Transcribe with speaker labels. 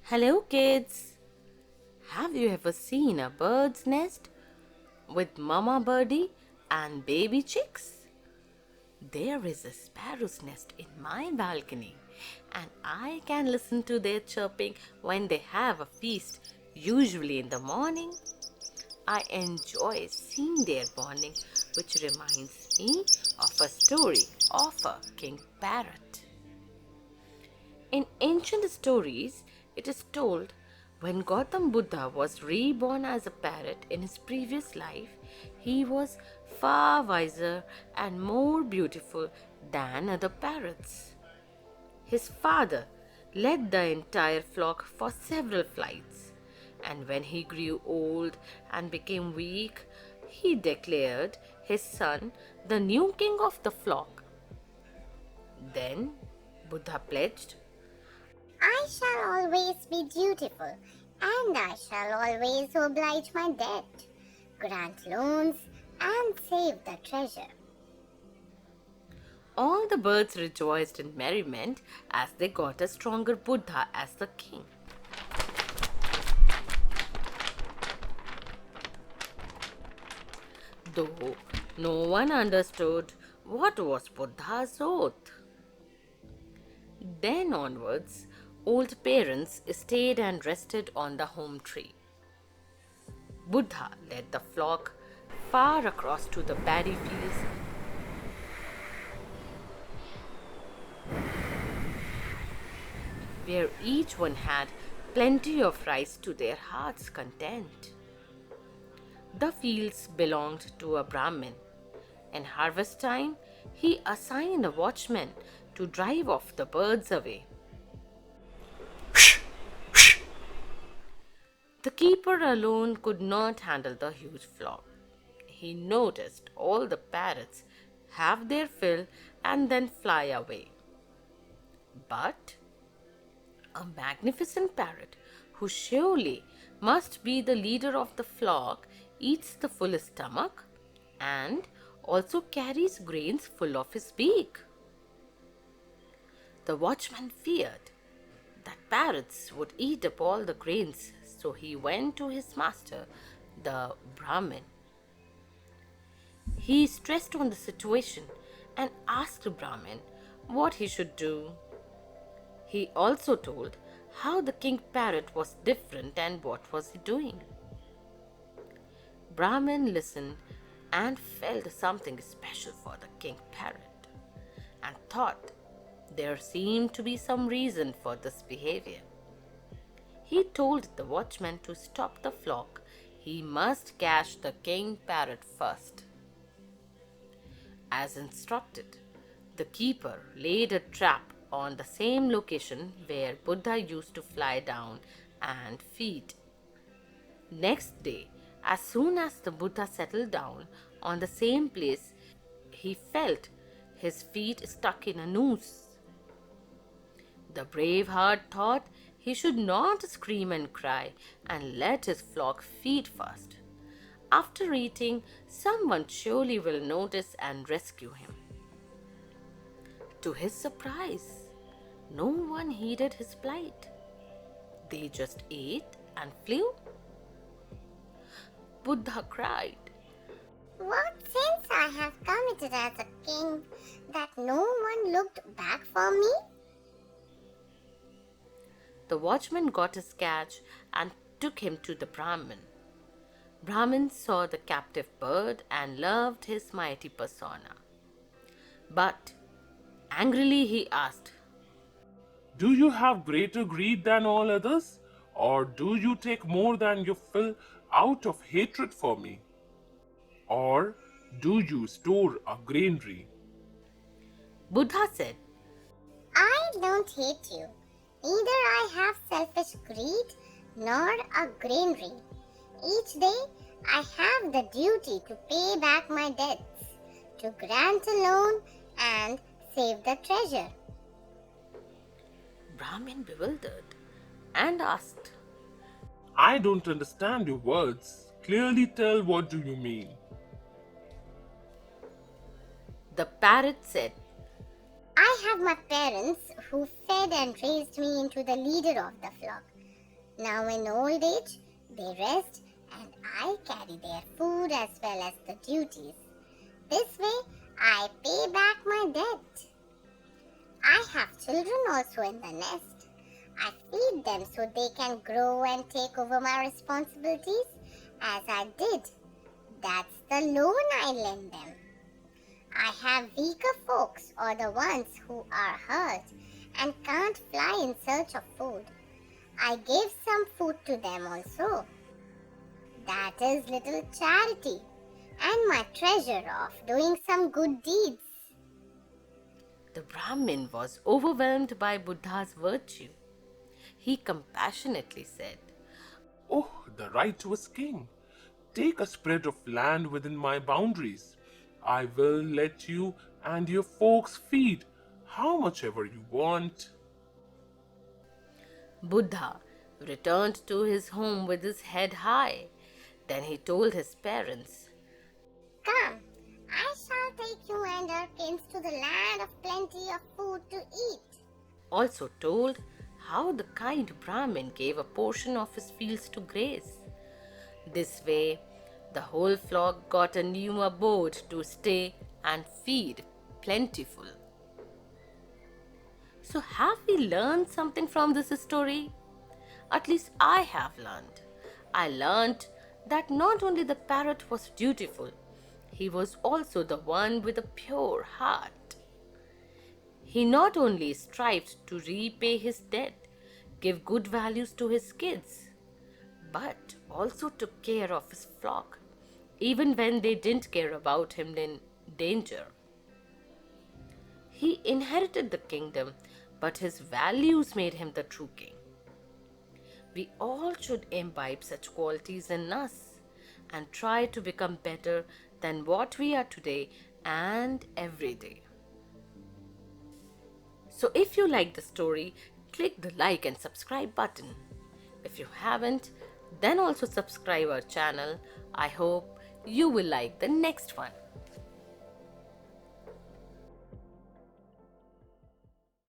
Speaker 1: Hello, kids. Have you ever seen a bird's nest with mama birdie and baby chicks? There is a sparrow's nest in my balcony, and I can listen to their chirping when they have a feast, usually in the morning. I enjoy seeing their bonding, which reminds me of a story of a king parrot. In ancient stories, it is told when Gautam Buddha was reborn as a parrot in his previous life, he was far wiser and more beautiful than other parrots. His father led the entire flock for several flights, and when he grew old and became weak, he declared his son the new king of the flock. Then Buddha pledged,
Speaker 2: I shall always be dutiful, and I shall always oblige my debt, grant loans, and save the treasure.
Speaker 1: all the birds rejoiced in merriment as they got a stronger Buddha as the king. Though no one understood what was Buddha's oath. Then onwards, old parents stayed and rested on the home tree. Buddha led the flock far across to the paddy fields where each one had plenty of rice to their heart's content. The fields belonged to a Brahmin. In harvest time, he assigned a watchman to drive off the birds away. The keeper alone could not handle the huge flock. He noticed all the parrots have their fill and then fly away. But a magnificent parrot, who surely must be the leader of the flock, eats the full stomach and also carries grains full of his beak. The watchman feared that parrots would eat up all the grains, so he went to his master, the Brahmin. He stressed on the situation and asked Brahmin what he should do. He also told how the king parrot was different and what was he doing. Brahmin listened and felt something special for the king parrot and thought there seemed to be some reason for this behavior. He told the watchman to stop the flock. He must catch the king parrot first. As instructed, the keeper laid a trap on the same location where Buddha used to fly down and feed. Next day, as soon as the Buddha settled down on the same place, he felt his feet stuck in a noose. The brave heart thought he should not scream and cry and let his flock feed first. After eating, someone surely will notice and rescue him. To his surprise, no one heeded his plight. They just ate and flew. Buddha cried,
Speaker 2: What sins I have committed as a king that no one looked back for me?
Speaker 1: The watchman got his catch and took him to the Brahmin. Brahmin saw the captive bird and loved his mighty persona. But angrily he asked,
Speaker 3: Do you have greater greed than all others? Or do you take more than you fill out of hatred for me? Or do you store a granary?
Speaker 1: Buddha said,
Speaker 2: I don't hate you. Neither I have selfish greed nor a granary. Each day I have the duty to pay back my debts, to grant a loan and save the treasure.
Speaker 1: Brahmin bewildered and asked,
Speaker 3: I don't understand your words. Clearly tell what do you mean.
Speaker 1: The parrot said,
Speaker 2: I have my parents who fed and raised me into the leader of the flock. Now in old age, they rest and I carry their food as well as the duties. This way, I pay back my debt. I have children also in the nest. I feed them so they can grow and take over my responsibilities as I did. That's the loan I lend them. I have weaker folks or the ones who are hurt and can't fly in search of food. I give some food to them also. That is little charity and my treasure of doing some good deeds.
Speaker 1: The Brahmin was overwhelmed by Buddha's virtue. He compassionately said,
Speaker 3: Oh, the righteous king, take a spread of land within my boundaries. I will let you and your folks feed how much ever you want.
Speaker 1: Buddha returned to his home with his head high. Then he told his parents,
Speaker 2: Come, I shall take you and our kins to the land of plenty of food to eat.
Speaker 1: also told how the kind Brahmin gave a portion of his fields to graze. This way, the whole flock got a new abode to stay and feed plentiful. So, have we learned something from this story? At least I have learned. I learned that not only the parrot was dutiful, he was also the one with a pure heart. He not only strived to repay his debt, give good values to his kids, but also took care of his flock, even when they didn't care about him in danger. He inherited the kingdom, but his values made him the true king. We all should imbibe such qualities in us and try to become better than what we are today and every day. So, if you like the story, click the like and subscribe button. If you haven't, then also subscribe our channel. I hope you will like the next one.